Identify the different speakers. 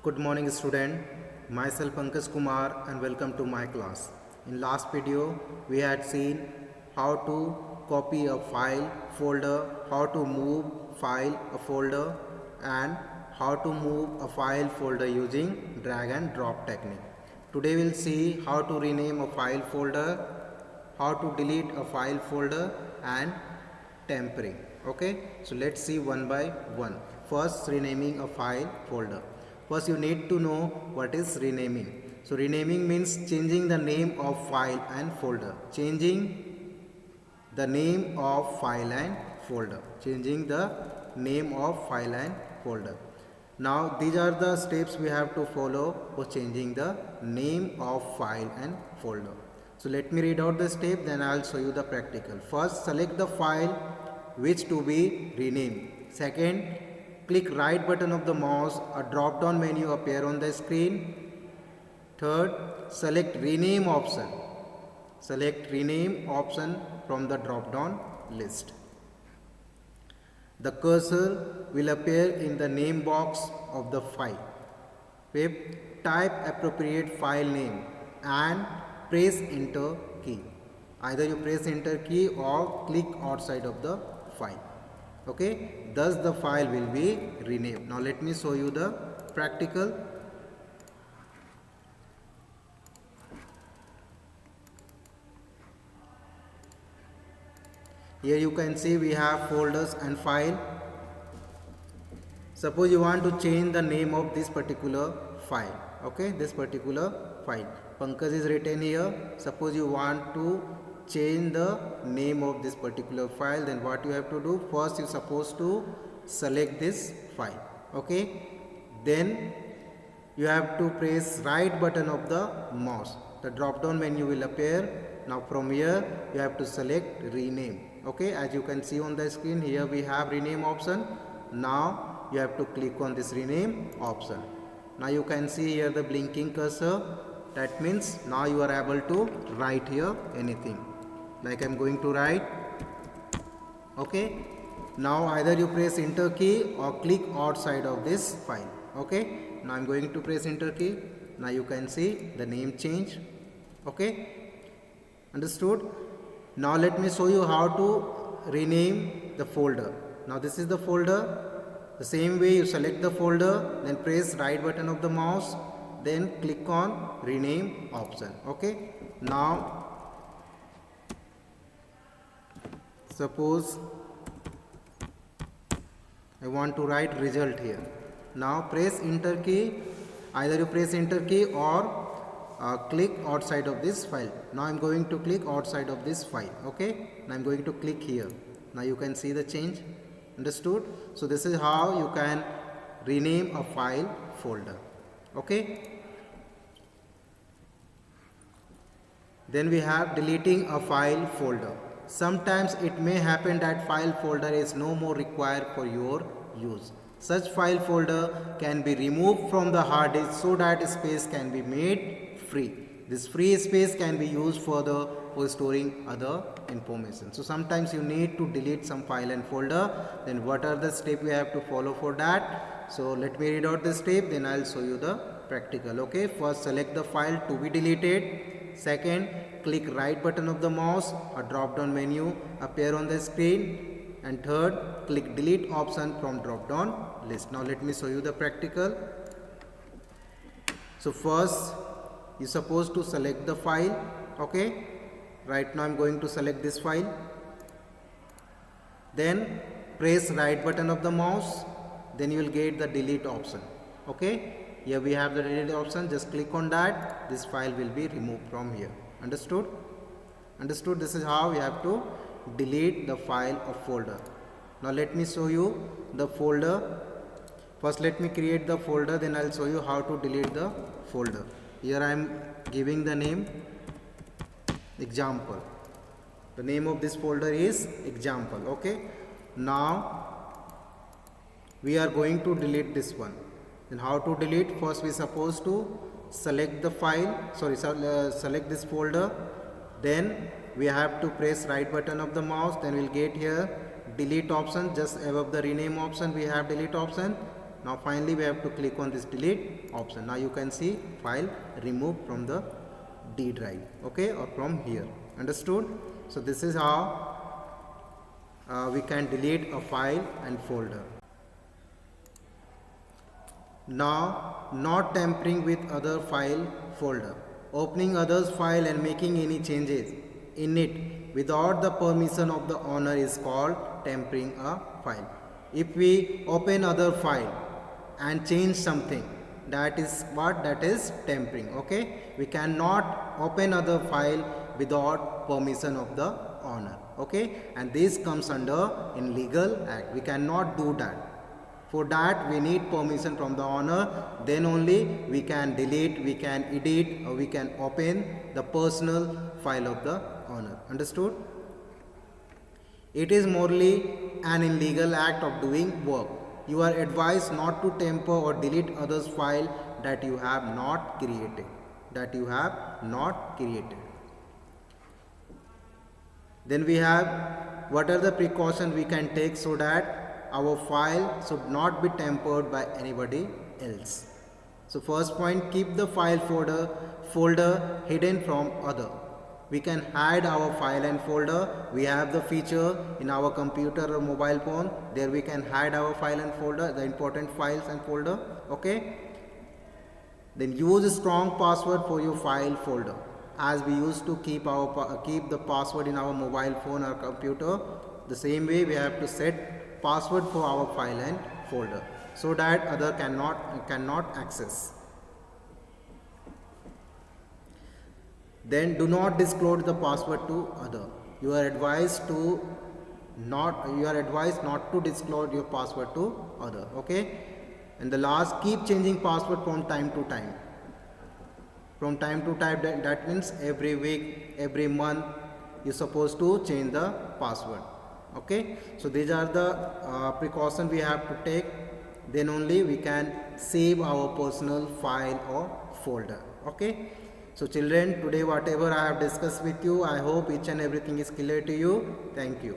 Speaker 1: Good morning student, myself Pankaj Kumar and welcome to my class. In last video we had seen how to copy a file folder, how to move file a folder and how to move a file folder using drag and drop technique. Today we'll see how to rename a file folder, how to delete a file folder and tempering. Okay, so let's see one by one. First, renaming a file folder. First you need to know what is renaming. So renaming means changing the name of file and folder. Changing the name of file and folder. Changing the name of file and folder. Now these are the steps we have to follow for changing the name of file and folder. So let me read out the step, then I will show you the practical. First, select the file which to be renamed. Second, click right button of the mouse, a drop down menu appear on the screen. Third, select rename option. Select rename option from the drop down list. The cursor will appear in the name box of the file. Fifth, type appropriate file name and press enter key. Either you press enter key or click outside of the file. Okay, thus the file will be renamed. Now let me show you the practical. Here you can see we have folders and file. Suppose you want to change the name of this particular file. Okay, this particular file. Pankaj is written here. Suppose you want to change the name of this particular file, then what you have to do? First you are supposed to select this file. Okay, then you have to press right button of the mouse. The drop down menu will appear. Now from here you have to select rename. Okay, as you can see on the screen, here we have rename option. Now you have to click on this rename option. Now you can see here the blinking cursor. That means now you are able to write here anything. Like I am going to write. Okay, now either you press enter key or click outside of this file. Okay, now I am going to press enter key. Now you can see the name change. Okay, understood? Now let me show you how to rename the folder. Now this is the folder. The same way you select the folder, then press right button of the mouse, then click on rename option. Okay, now suppose I want to write result here. Now press enter key. Either you press enter key or click outside of this file. Now I am going to click outside of this file. Okay, now I am going to click here. Now you can see the change. Understood? So this is how you can rename a file folder. Okay, then we have deleting a file folder. Sometimes it may happen that file folder is no more required for your use. Such file folder can be removed from the hard disk so that space can be made free. This free space can be used further for storing other information. So sometimes you need to delete some file and folder. Then what are the steps we have to follow for that? So let me read out the step, then I will show you the practical. Okay, first select the file to be deleted. Second, click right button of the mouse, a drop down menu appear on the screen. And third, click delete option from drop down list. Now let me show you the practical. So first you are supposed to select the file. Okay, right now I am going to select this file. Then press right button of the mouse, then you will get the delete option. Okay, here we have the delete option, just click on that. This file will be removed from here. Understood? Understood? This is how you have to delete the file or folder. Now let me show you the folder. First let me create the folder, then I will show you how to delete the folder. Here I am giving the name example. The name of this folder is example. Okay, now we are going to delete this one. Then how to delete? First we are supposed to select the file, select this folder. Then we have to press right button of the mouse, then we'll get here delete option. Just above the rename option we have delete option. Now finally we have to click on this delete option. Now you can see file removed from the D drive, okay, or from here. Understood? So this is how we can delete a file and folder. Now, not tampering with other file folder. Opening others file and making any changes in it without the permission of the owner is called tampering a file. If we open other file and change something, that is what? That is tampering, okay. We cannot open other file without permission of the owner, okay, and this comes under in legal act. We cannot do that. For that we need permission from the owner, then only we can delete, we can edit, or we can open the personal file of the owner. Understood? It is morally an illegal act of doing work. You are advised not to tamper or delete others' file that you have not created. Then we have what are the precautions we can take so that our file should not be tampered by anybody else. So first point, keep the file folder hidden from other. We can hide our file and folder. We have the feature in our computer or mobile phone. There we can hide our file and folder, the important files and folder, okay. Then use a strong password for your file folder. As we used to keep the password in our mobile phone or computer, the same way we have to set password for our file and folder so that other cannot access. Then do not disclose the password to other. You are advised not to disclose your password to other, okay. And the last, keep changing password from time to time. From time to time, that means every week, every month you're supposed to change the password, okay. So these are the precautions we have to take, then only we can save our personal file or folder, okay. So children, today whatever I have discussed with you, I hope each and everything is clear to you. Thank you.